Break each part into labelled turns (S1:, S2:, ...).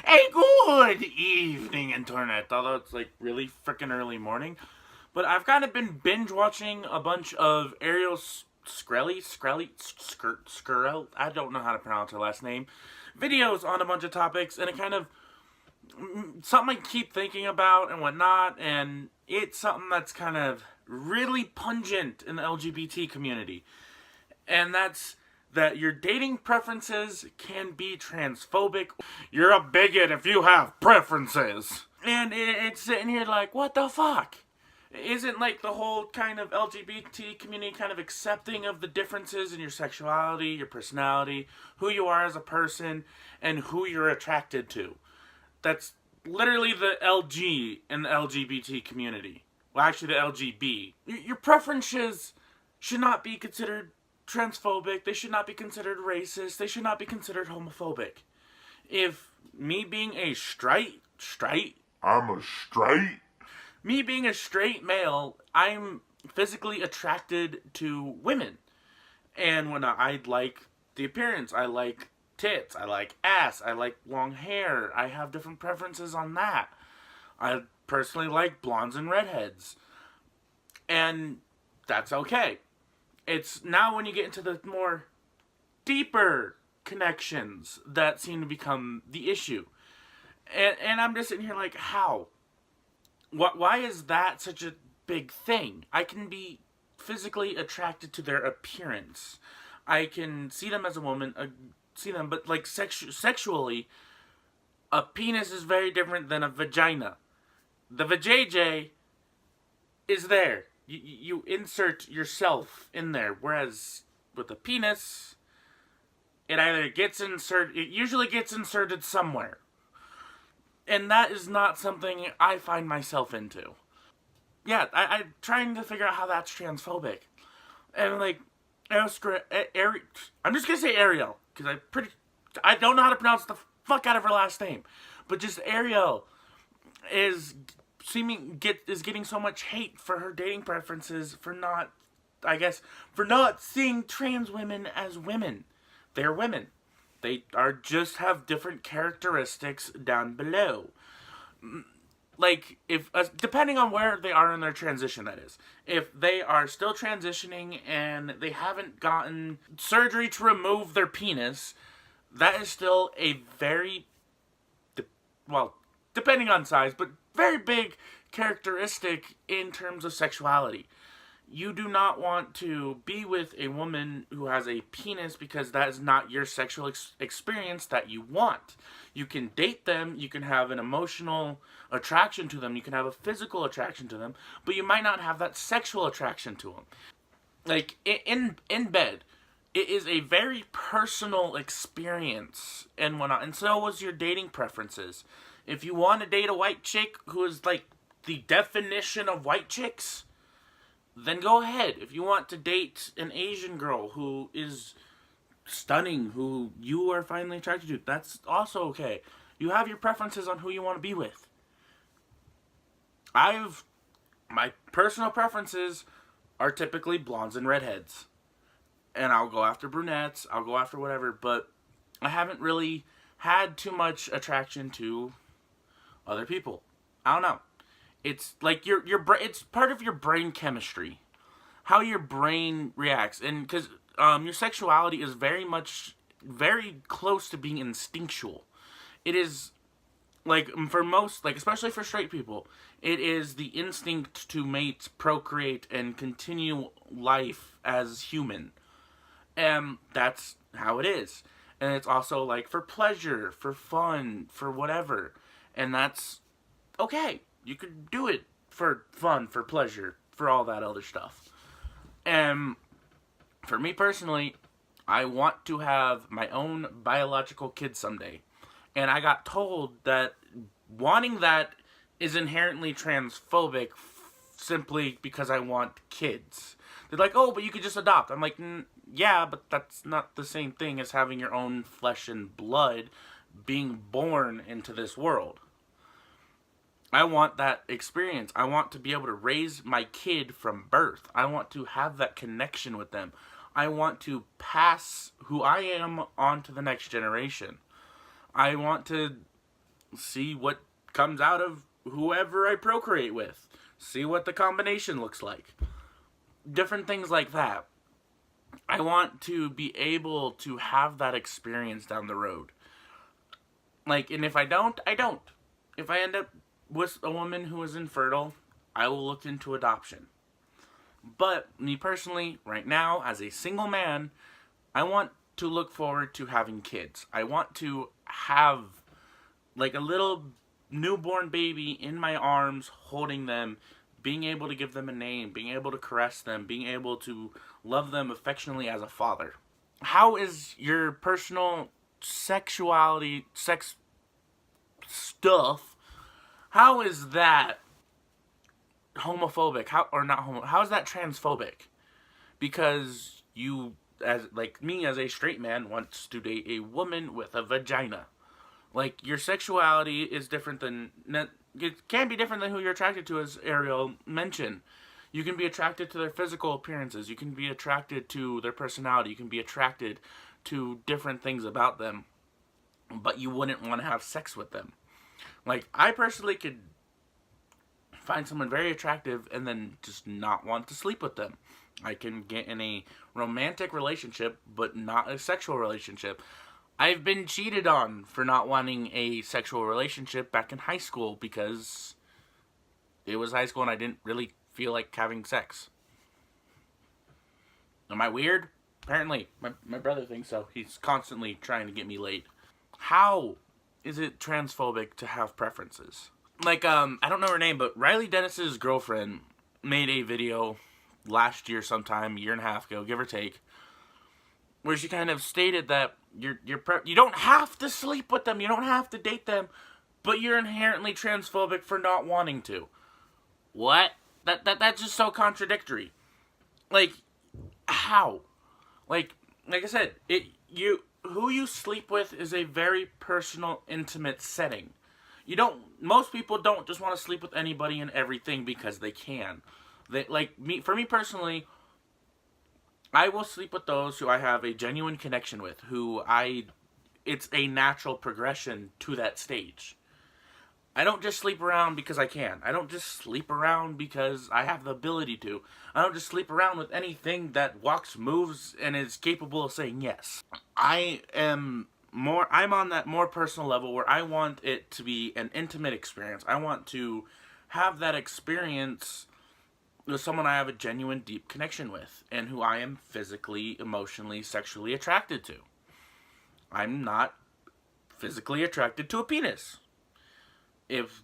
S1: Hey, good evening, Internet. Although it's like really freaking early morning. But I've kind of been binge watching a bunch of Arielle Scarcella, I don't know how to pronounce her last name, videos on a bunch of topics, and it kind of, something I keep thinking about and whatnot, and it's something that's kind of really pungent in the LGBT community. And that's that your dating preferences can be transphobic. You're a bigot if you have preferences. And it's sitting here like, what the fuck? Isn't like the whole kind of LGBT community kind of accepting of the differences in your sexuality, your personality, who you are as a person, and who you're attracted to? That's literally the LG in the LGBT community. Well, actually the LGB. Your preferences should not be considered transphobic. They should not be considered racist. They should not be considered homophobic. If me being a straight,
S2: I'm a straight.
S1: me being a straight male, I'm physically attracted to women. And when I like the appearance, I like tits, I like ass, I like long hair. I have different preferences on that. I personally like blondes and redheads. And that's okay. It's now when you get into the more deeper connections that seem to become the issue. And I'm just sitting here like, how? Why is that such a big thing? I can be physically attracted to their appearance. I can see them as a woman, but like sexually, a penis is very different than a vagina. The vajayjay is there. You insert yourself in there, whereas with a penis, it usually gets inserted somewhere. And that is not something I find myself into. Yeah, I'm trying to figure out how that's transphobic. And like, I'm just gonna say Arielle, because I don't know how to pronounce the fuck out of her last name. But just Arielle is getting so much hate for her dating preferences, for not seeing trans women as women. They're women. They have different characteristics down below. Like, if depending on where they are in their transition, that is. If they are still transitioning and they haven't gotten surgery to remove their penis, that is still a very, depending on size, but very big characteristic in terms of sexuality. You do not want to be with a woman who has a penis because that is not your sexual experience that you want. You can date them, you can have an emotional attraction to them, you can have a physical attraction to them, but you might not have that sexual attraction to them. Like, in bed, it is a very personal experience and whatnot, and so was your dating preferences. If you want to date a white chick who is like the definition of white chicks, then go ahead. If you want to date an Asian girl who is stunning, who you are finally attracted to, that's also okay. You have your preferences on who you want to be with. My personal preferences are typically blondes and redheads. And I'll go after brunettes, I'll go after whatever, but I haven't really had too much attraction to other people. I don't know. It's like it's part of your brain chemistry, how your brain reacts, and because your sexuality is very close to being instinctual. It is like for most, like especially for straight people, it is the instinct to mate, procreate, and continue life as human, and that's how it is. And it's also like for pleasure, for fun, for whatever, and that's okay. You could do it for fun, for pleasure, for all that other stuff. And for me personally, I want to have my own biological kid someday. And I got told that wanting that is inherently transphobic simply because I want kids. They're like, oh, but you could just adopt. I'm like, yeah, but that's not the same thing as having your own flesh and blood being born into this world. I want that experience. I want to be able to raise my kid from birth. I want to have that connection with them. I want to pass who I am on to the next generation. I want to see what comes out of whoever I procreate with, see what the combination looks like. Different things like that. I want to be able to have that experience down the road. Like, and if I don't, I don't. If I end up with a woman who is infertile, I will look into adoption. But, me personally, right now, as a single man, I want to look forward to having kids. I want to have, like, a little newborn baby in my arms, holding them, being able to give them a name, being able to caress them, being able to love them affectionately as a father. How is your personal sexuality, sex stuff, how is that homophobic? How is that transphobic? Because you, as like me as a straight man, wants to date a woman with a vagina. Like, your sexuality is different than, it can be different than who you're attracted to, as Arielle mentioned. You can be attracted to their physical appearances. You can be attracted to their personality. You can be attracted to different things about them. But you wouldn't want to have sex with them. Like, I personally could find someone very attractive and then just not want to sleep with them. I can get in a romantic relationship, but not a sexual relationship. I've been cheated on for not wanting a sexual relationship back in high school because it was high school and I didn't really feel like having sex. Am I weird? Apparently. My brother thinks so. He's constantly trying to get me laid. How is it transphobic to have preferences? Like, I don't know her name, but Riley Dennis's girlfriend made a video last year sometime, a year and a half ago, give or take, where she kind of stated that you don't have to sleep with them, you don't have to date them, but you're inherently transphobic for not wanting to. What? That's just so contradictory. Like, how? Like I said, who you sleep with is a very personal, intimate setting. Most people don't just want to sleep with anybody and everything because they can. For me personally, I will sleep with those who I have a genuine connection with, it's a natural progression to that stage. I don't just sleep around because I can. I don't just sleep around because I have the ability to. I don't just sleep around with anything that walks, moves, and is capable of saying yes. I'm on that more personal level where I want it to be an intimate experience. I want to have that experience with someone I have a genuine, deep connection with, and who I am physically, emotionally, sexually attracted to. I'm not physically attracted to a penis. If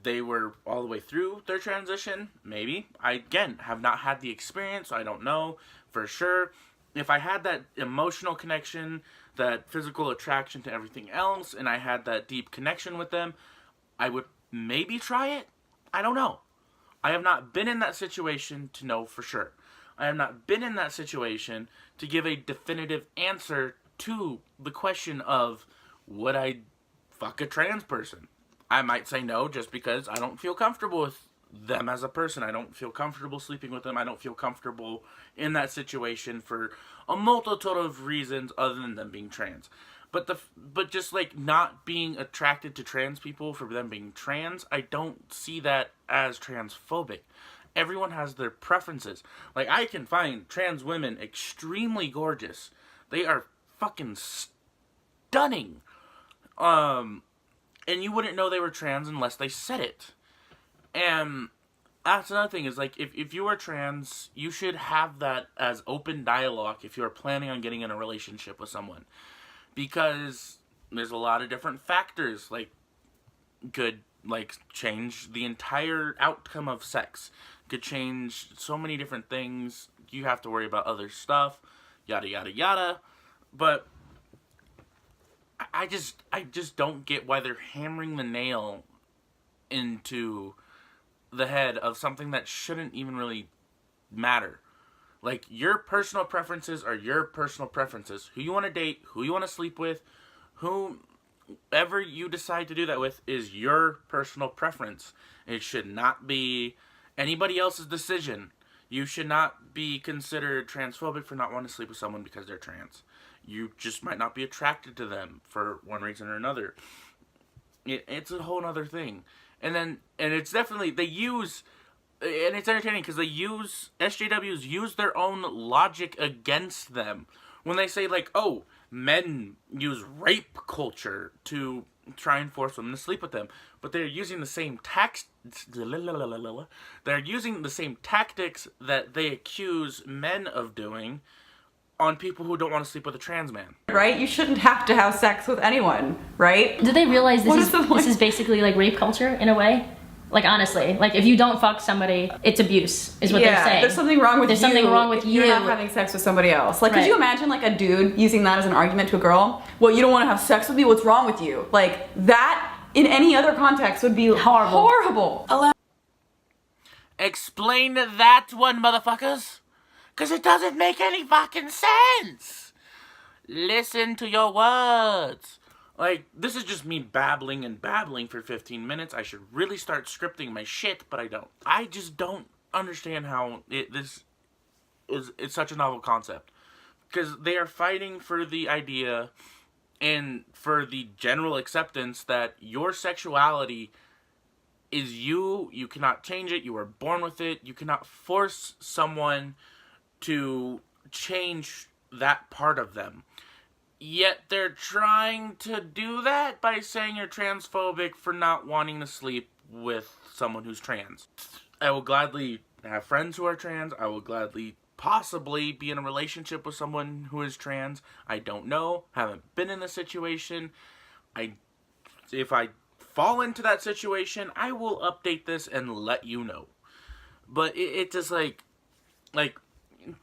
S1: they were all the way through their transition, maybe. I, again, have not had the experience, so I don't know for sure. If I had that emotional connection, that physical attraction to everything else, and I had that deep connection with them, I would maybe try it. I don't know. I have not been in that situation to know for sure. I have not been in that situation to give a definitive answer to the question of, would I fuck a trans person? I might say no just because I don't feel comfortable with them as a person. I don't feel comfortable sleeping with them. I don't feel comfortable in that situation for a multitude of reasons other than them being trans. But just like not being attracted to trans people for them being trans, I don't see that as transphobic. Everyone has their preferences. Like, I can find trans women extremely gorgeous. They are fucking stunning. And you wouldn't know they were trans unless they said it. And that's another thing, is like, if you are trans, you should have that as open dialogue if you're planning on getting in a relationship with someone. Because there's a lot of different factors, like, could, like, change the entire outcome of sex. Could change so many different things. You have to worry about other stuff, yada, yada, yada. But I just don't get why they're hammering the nail into the head of something that shouldn't even really matter. Like, your personal preferences are your personal preferences. Who you want to date, who you want to sleep with, whoever you decide to do that with is your personal preference. It should not be anybody else's decision. You should not be considered transphobic for not wanting to sleep with someone because they're trans. You just might not be attracted to them for one reason or another. It's a whole other thing. And it's definitely, they use, and it's entertaining because SJWs use their own logic against them. When they say, like, oh, men use rape culture to try and force women to sleep with them. But they're using the same they're using the same tactics that they accuse men of doing on people who don't want to sleep with a trans man.
S3: Right? You shouldn't have to have sex with anyone, right?
S4: Do they realize this is basically like rape culture in a way? Like, honestly, like, if you don't fuck somebody, it's abuse, is what they're saying.
S3: There's something wrong with
S4: Something wrong with you.
S3: You're not having sex with somebody else. Like,
S4: Right.
S3: could you imagine, like, a dude using that as an argument to a girl? Well, you don't want to have sex with me? What's wrong with you? Like, that, in any other context, would be horrible.
S1: Explain that one, motherfuckers. Because it doesn't make any fucking sense. Listen to your words. Like, this is just me babbling and babbling for 15 minutes. I should really start scripting my shit, but I don't. I just don't understand how it's such a novel concept. Because they are fighting for the idea and for the general acceptance that your sexuality is you. You cannot change it. You were born with it. You cannot force someone to change that part of them. Yet they're trying to do that by saying you're transphobic for not wanting to sleep with someone who's trans. I will gladly have friends who are trans. I will gladly possibly be in a relationship with someone who is trans. I don't know. Haven't been in the situation. If I fall into that situation, I will update this and let you know. But it just like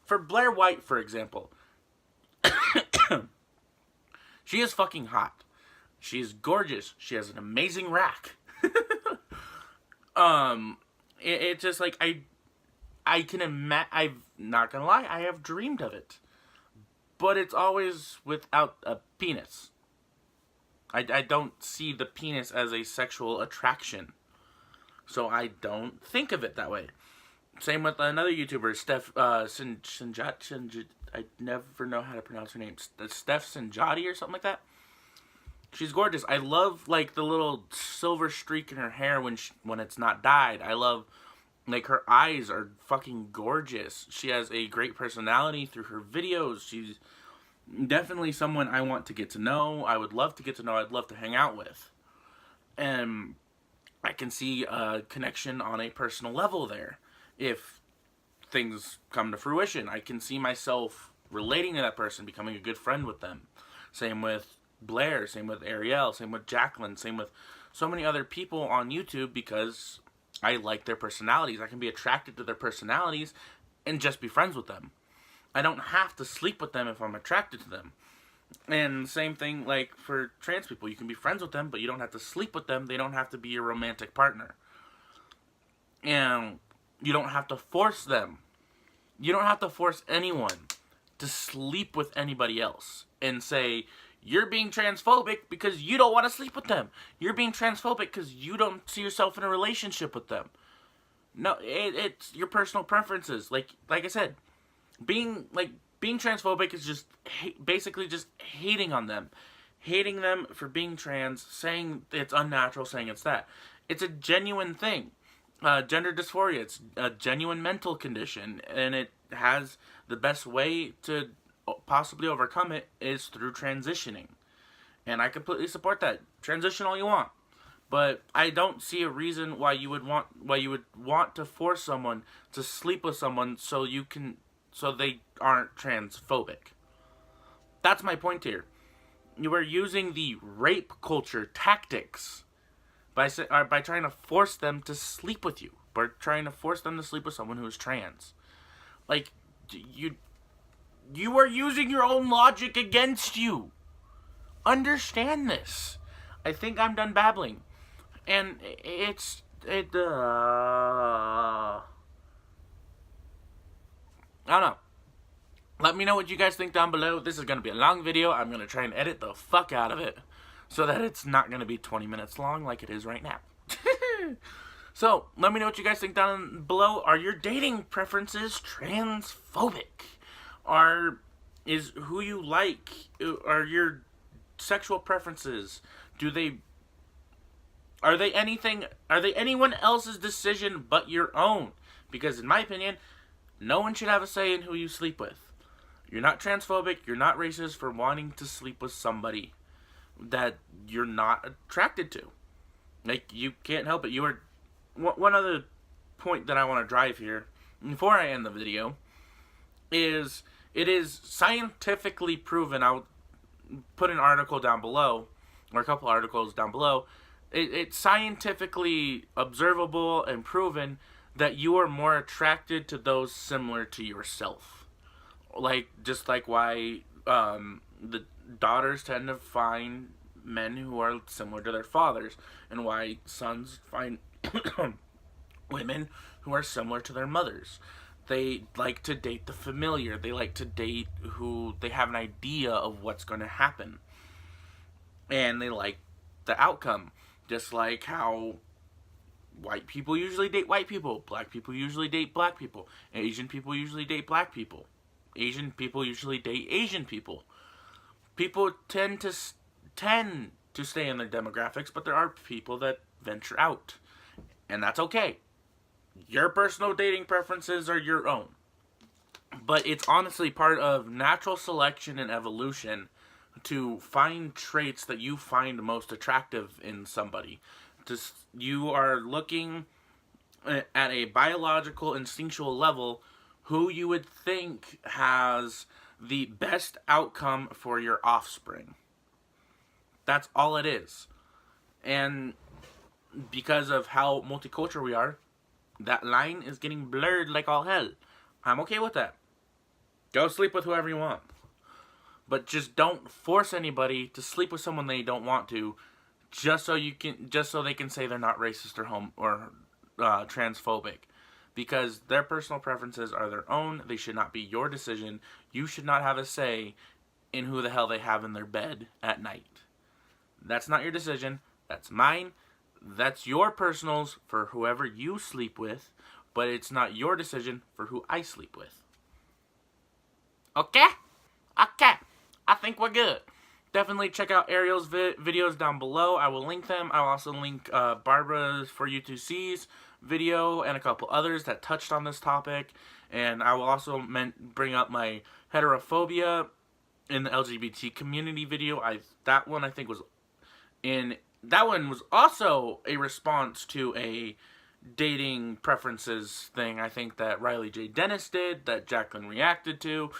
S1: for Blaire White, for example. She is fucking hot. She is gorgeous. She has an amazing rack. It's just like, I can imagine, I'm not gonna lie, I have dreamed of it. But it's always without a penis. I don't see the penis as a sexual attraction. So I don't think of it that way. Same with another YouTuber, Steph Sinjat. I never know how to pronounce her name. Steph Sinjati or something like that. She's gorgeous. I love, like, the little silver streak in her hair when it's not dyed. I love, like, her eyes are fucking gorgeous. She has a great personality through her videos. She's definitely someone I want to get to know. I would love to get to know. I'd love to hang out with. And I can see a connection on a personal level there. If things come to fruition, I can see myself relating to that person, becoming a good friend with them. Same with Blaire, same with Arielle, same with Jaclyn, same with so many other people on YouTube, because I like their personalities. I can be attracted to their personalities and just be friends with them. I don't have to sleep with them if I'm attracted to them. And same thing, like, for trans people. You can be friends with them, but you don't have to sleep with them. They don't have to be your romantic partner. And you don't have to force them. You don't have to force anyone to sleep with anybody else and say, you're being transphobic because you don't want to sleep with them. You're being transphobic because you don't see yourself in a relationship with them. No, it's your personal preferences. Like I said, being transphobic is just basically just hating on them. Hating them for being trans, saying it's unnatural, saying it's that. It's a genuine thing. Gender dysphoria, it's a genuine mental condition, and it has the best way to possibly overcome it is through transitioning. And I completely support that. Transition all you want. But I don't see a reason why you would want to force someone to sleep with someone so they aren't transphobic. That's my point here. You are using the rape culture tactics by trying to force them to sleep with you, by trying to force them to sleep with someone who is trans. Like, you are using your own logic against you. Understand this. I think I'm done babbling. And I don't know. Let me know what you guys think down below. This is going to be a long video. I'm going to try and edit the fuck out of it so that it's not going to be 20 minutes long like it is right now. So, let me know what you guys think down below. Are your dating preferences transphobic? Is who you like, are your sexual preferences, do they Are they anyone else's decision but your own? Because in my opinion, no one should have a say in who you sleep with. You're not transphobic, you're not racist for wanting to sleep with somebody that you're not attracted to. Like, you can't help it. You are... One other point that I want to drive here, before I end the video, is it is scientifically proven. I'll put an article down below, or a couple articles down below. It's scientifically observable and proven that you are more attracted to those similar to yourself. Like, just like why the daughters tend to find men who are similar to their fathers, and why sons find women who are similar to their mothers. They like to date the familiar. They like to date who they have an idea of what's going to happen. And they like the outcome. Just like how white people usually date white people. Black people usually date black people. Asian people usually date black people. Asian people usually date Asian people. People tend to stay in their demographics, but there are people that venture out. And that's okay. Your personal dating preferences are your own. But it's honestly part of natural selection and evolution to find traits that you find most attractive in somebody. You are looking at a biological, instinctual level who you would think has the best outcome for your offspring. That's all it is. And because of how multicultural we are, that line is getting blurred like all hell. I'm okay with that. Go sleep with whoever you want. But just don't force anybody to sleep with someone they don't want to, just so they can say they're not racist or transphobic. Because their personal preferences are their own. They should not be your decision. You should not have a say in who the hell they have in their bed at night. That's not your decision. That's mine. That's your personals for whoever you sleep with, but it's not your decision for who I sleep with. Okay? Okay. I think we're good. Definitely check out Arielle's videos down below. I will link them. I'll also link Barbara's For You to See's video and a couple others that touched on this topic. And I will also bring up my heterophobia in the LGBT community video. That one was also a response to a dating preferences thing, I think, that Riley J. Dennis did, that Jaclyn reacted to.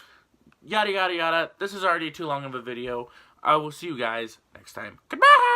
S1: Yada, yada, yada. This is already too long of a video. I will see you guys next time. Goodbye!